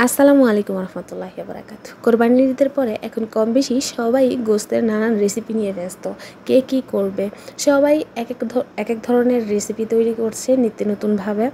আসসালামু আলাইকুম রহমতুল্লাহি ওয়া বারাকাতুহু। কোরবানির ঈদের পরে এখন কম বেশি সবাই গোশতের নানান রেসিপি নিয়ে ব্যস্ত। কে কী করবে, সবাই এক এক ধরনের রেসিপি তৈরি করছে নিত্য নতুনভাবে।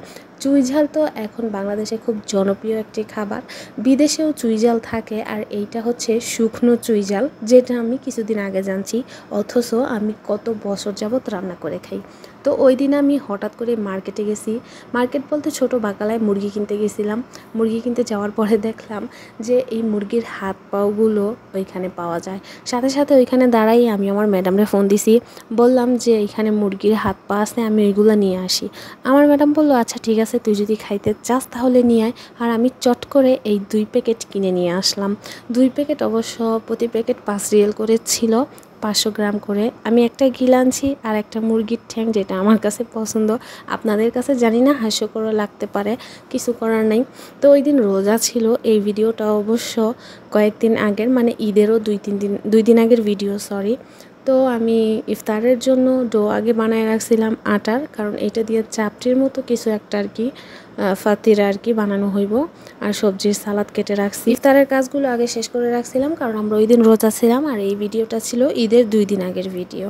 চুই ঝাল তো এখন বাংলাদেশে খুব জনপ্রিয় একটি খাবার। বিদেশেও চুই ঝাল থাকে, আর এইটা হচ্ছে শুকনো চুই ঝাল, যেটা আমি কিছুদিন আগে জানছি, অথচ আমি কত বছর যাবত রান্না করে খাই। তো ওই দিন আমি হঠাৎ করে মার্কেটে গেছি। মার্কেট বলতে ছোটো বাকালায় মুরগি কিনতে গেছিলাম। মুরগি কিনতে যাওয়ার পরে দেখলাম যে এই মুরগির হাত পাগুলো ওইখানে পাওয়া যায়। সাথে সাথে ওইখানে দাঁড়াই আমি আমার ম্যাডামরে ফোন দিছি, বললাম যে এইখানে মুরগির হাত পা আছে, আমি ওইগুলো নিয়ে আসি। আমার ম্যাডাম বললো আচ্ছা ঠিক আছে, তুই যদি খাইতে চাস তাহলে নিয়ে আয়। আর আমি চট করে এই 2 প্যাকেট কিনে নিয়ে আসলাম। 2 প্যাকেট অবশ্য প্রতি প্যাকেট 5 রিয়াল করে ছিল, 500 গ্রাম করে। আমি একটা গিল আনছি আর একটা মুরগির ঠ্যাং, যেটা আমার কাছে পছন্দ। আপনাদের কাছে জানি না হাস্যকরও লাগতে পারে, কিছু করার নাই। তো ওই দিন রোজা ছিল। এই ভিডিওটা অবশ্য কয়েকদিন আগের, মানে ঈদেরও 2 দিন আগের ভিডিও, সরি। তো আমি ইফতারের জন্য ডো আগে বানায় রাখছিলাম আটার, কারণ এটা দিয়ে চাপটির মতো কিছু একটা আর কি ফাতিরা আর কি বানানো হইব। আর সবজির সালাদ কেটে রাখছি। ইফতারের কাজগুলো আগে শেষ করে রাখছিলাম, কারণ আমরা ওই দিন রোজা ছিলাম। আর এই ভিডিওটা ছিল ঈদের 2 দিন আগের ভিডিও।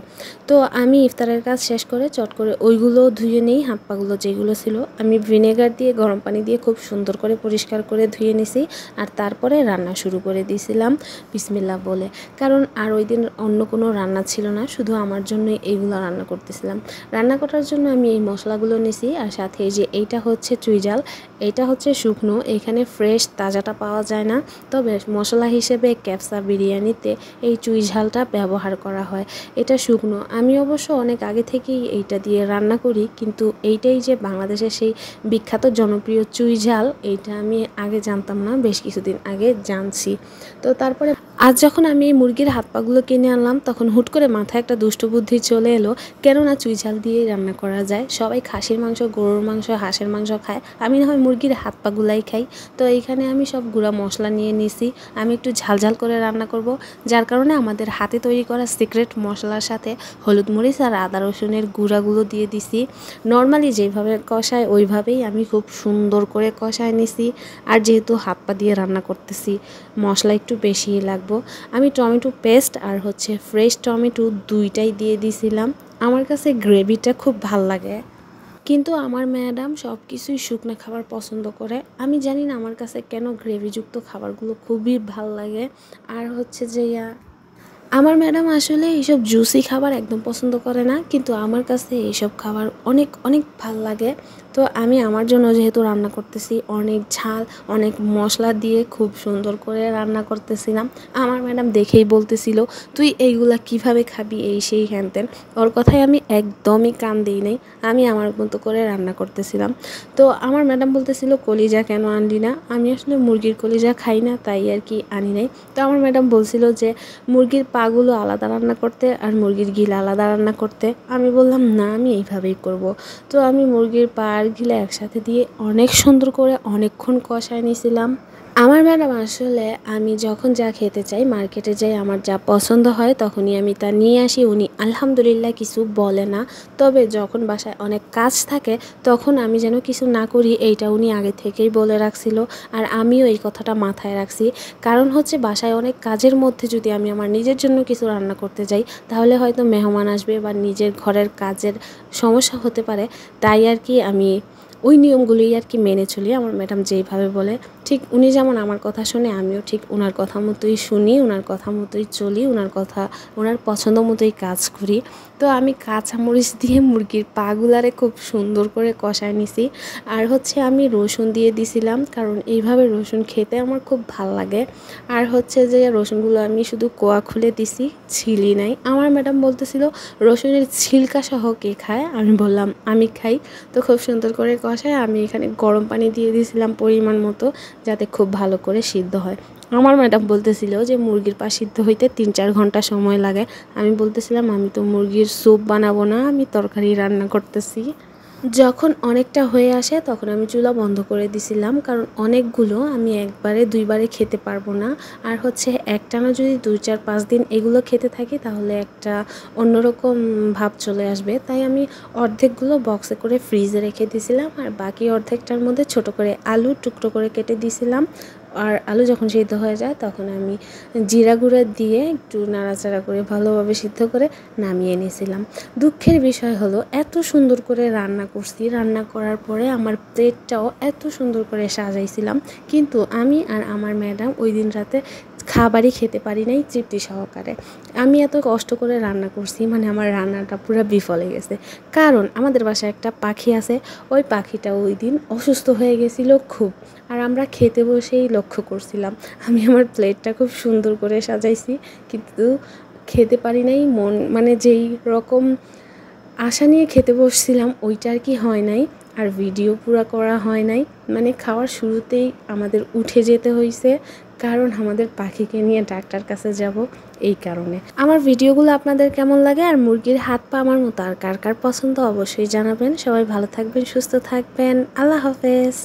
তো আমি ইফতারের কাজ শেষ করে চট করে ওইগুলো ধুয়ে নিই। হাত পাগুলো যেগুলো ছিল আমি ভিনেগার দিয়ে গরম পানি দিয়ে খুব সুন্দর করে পরিষ্কার করে ধুয়ে নিছি। আর তারপরে রান্না শুরু করে দিয়েছিলাম বিসমিল্লাহ বলে, কারণ আর ওই দিন অন্য কোনো রান্না ছিল না, শুধু আমার জন্যই এইগুলো রান্না করতেছিলাম। রান্না করার জন্য আমি এই মশলাগুলো নিছি, আর সাথে এই যে এইটা হচ্ছে চুই ঝাল, এইটা হচ্ছে শুকনো। এখানে ফ্রেশ তাজাটা পাওয়া যায় না, তবে মশলা হিসেবে ক্যাপসা বিরিয়ানিতে এই চুই ঝালটা ব্যবহার করা হয়। এটা শুকনো। আমি অবশ্য অনেক আগে থেকেই এইটা দিয়ে রান্না করি, কিন্তু এইটাই যে বাংলাদেশের সেই বিখ্যাত জনপ্রিয় চুই ঝাল, এইটা আমি আগে জানতাম না, বেশ কিছুদিন আগে জানছি। তো তারপরে আজ যখন আমি এই মুরগির হাত পাগুলো কিনে আনলাম, তখন হুট করে মাথায় একটা দুষ্ট বুদ্ধি চলে এলো, কেননা চুই ঝাল দিয়েই রান্না করা যায়। সবাই খাসির মাংস, গরুর মাংস, হাঁসের মাংস খায়, আমি না হয় মুরগির হাত পাগুলাই খাই। তো এইখানে আমি সব গুঁড়া মশলা নিয়ে নিছি। আমি একটু ঝাল ঝাল করে রান্না করব, যার কারণে আমাদের হাতে তৈরি করা সিক্রেট মশলার সাথে হলুদ মরিচ আর আদা রসুনের গুঁড়াগুলো দিয়ে দিছি। নর্মালি যেভাবে কষায় ওইভাবেই আমি খুব সুন্দর করে কষায় নিছি। আর যেহেতু হাত পা দিয়ে রান্না করতেছি, মশলা একটু বেশিই লাগবো। আমি টমেটো পেস্ট আর হচ্ছে ফ্রেশ টমেটো দুইটাই দিয়ে দিছিলাম। আমার কাছে গ্রেভিটা খুব ভাল লাগে, কিন্তু আমার ম্যাডাম সব কিছুই শুকনো খাবার পছন্দ করে। আমি জানি না আমার কাছে কেন গ্রেভিযুক্ত খাবারগুলো খুবই ভাল লাগে। আর হচ্ছে যে আমার ম্যাডাম আসলে এইসব জুসি খাবার একদম পছন্দ করে না, কিন্তু আমার কাছে এইসব খাবার অনেক অনেক ভাল লাগে। তো আমি আমার জন্য যেহেতু রান্না করতেছি, অনেক ঝাল অনেক মশলা দিয়ে খুব সুন্দর করে রান্না করতেছিলাম। আমার ম্যাডাম দেখেই বলতেছিল তুই এইগুলা কিভাবে খাবি, এই সেই হ্যান ত্যান। ওর কথায় আমি একদমই কান দিই নাই, আমি আমার মতো করে রান্না করতেছিলাম। তো আমার ম্যাডাম বলতেছিল কলিজা কেন আনলি না। আমি আসলে মুরগির কলিজা খাই না, তাই আর কি আনি নাই। তো আমার ম্যাডাম বলছিল যে মুরগির পাগুলো আলাদা রান্না করতে আর মুরগির গিল আলাদা রান্না করতে। আমি বললাম না, আমি এইভাবেই করব। তো আমি মুরগির পা আর গিলা একসাথে দিয়ে অনেক সুন্দর করে অনেকক্ষণ কষায় নিয়েছিলাম। আমার ম্যাডাম আসলে আমি যখন যা খেতে চাই মার্কেটে যাই, আমার যা পছন্দ হয় তখনই আমি তা নিয়ে আসি। উনি আলহামদুলিল্লাহ কিছু বলে না, তবে যখন বাসায় অনেক কাজ থাকে তখন আমি যেন কিছু না করি এইটা উনি আগে থেকেই বলে রাখছিল। আর আমিও এই কথাটা মাথায় রাখছি, কারণ হচ্ছে বাসায় অনেক কাজের মধ্যে যদি আমি আমার নিজের জন্য কিছু রান্না করতে যাই, তাহলে হয়তো মেহমান আসবে বা নিজের ঘরের কাজের সমস্যা হতে পারে। তাই আর কি আমি ওই নিয়মগুলোই আর কি মেনে চলি। আমার ম্যাডাম যেইভাবে বলে, ঠিক উনি যেমন আমার কথা শুনে, আমিও ঠিক ওনার কথা মতোই শুনি, ওনার কথা মতোই চলি, ওনার পছন্দ মতোই কাজ করি। তো আমি কাঁচামরিচ দিয়ে মুরগির পাগুলারে খুব সুন্দর করে কষায় নিছি। আর হচ্ছে আমি রসুন দিয়ে দিছিলাম, কারণ এইভাবে রসুন খেতে আমার খুব ভাল লাগে। আর হচ্ছে যে রসুনগুলো আমি শুধু কোয়া খুলে দিছি, ছিলি নাই। আমার ম্যাডাম বলতেছিল রসুনের ছিলকা সহ কে খায়, আমি বললাম আমি খাই। তো খুব সুন্দর করে কষায় আমি এখানে গরম পানি দিয়ে দিয়েছিলাম পরিমাণ মতো, যাতে খুব ভালো করে সিদ্ধ হয়। আমার ম্যাডাম বলতেছিল যে মুরগির পা সিদ্ধ হইতে 3-4 ঘন্টা সময় লাগে। আমি বলতেছিলাম আমি তো মুরগির স্যুপ বানাবো না, আমি তরকারি রান্না করতেছি। যখন অনেকটা হয়ে আসে তখন আমি চুলা বন্ধ করে দিছিলাম, কারণ অনেকগুলো আমি একবারে 2বারে খেতে পারবো না। আর হচ্ছে একটানা যদি 2-4-5 দিন এগুলো খেতে থাকি, তাহলে একটা অন্যরকম ভাব চলে আসবে। তাই আমি অর্ধেকগুলো বক্সে করে ফ্রিজে রেখে দিয়েছিলাম, আর বাকি অর্ধেকটার মধ্যে ছোট করে আলু টুকরো করে কেটে দিয়েছিলাম। আর আলু যখন সিদ্ধ হয়ে যায় তখন আমি জিরা গুঁড়া দিয়ে একটু নাড়াচাড়া করে ভালোভাবে সিদ্ধ করে নামিয়ে নিয়েছিলাম। দুঃখের বিষয় হলো এত সুন্দর করে রান্না করছি, রান্না করার পরে আমার প্লেটটাও এত সুন্দর করে সাজাইছিলাম, কিন্তু আমি আর আমার ম্যাডাম ওই দিন রাতে খাবারই খেতে পারি নাই তৃপ্তি সহকারে। আমি এত কষ্ট করে রান্না করছি, মানে আমার রান্নাটা পুরো বিফলে গেছে। কারণ আমাদের বাসায় একটা পাখি আছে, ওই পাখিটা ওই দিন অসুস্থ হয়ে গেছিলো খুব। আর আমরা খেতে বসেই লক্ষ্য করছিলাম আমি আমার প্লেটটা খুব সুন্দর করে সাজাইছি, কিন্তু খেতে পারি নাই। মানে যেই রকম আশা নিয়ে খেতে বসছিলাম ওইটা আর কি হয় নাই, আর ভিডিও পুরো করা হয় নাই। মানে খাওয়ার শুরুতেই আমাদের উঠে যেতে হয়েছে, কারণ আমাদের পাখিকে নিয়ে ডাক্তার কাছে যাব। এই কারণে আমার ভিডিওগুলো আপনাদের কেমন লাগে, আর মুরগির হাত পা আমার মতো আর কার কার পছন্দ অবশ্যই জানাবেন। সবাই ভালো থাকবেন, সুস্থ থাকবেন। আল্লাহ হাফেজ।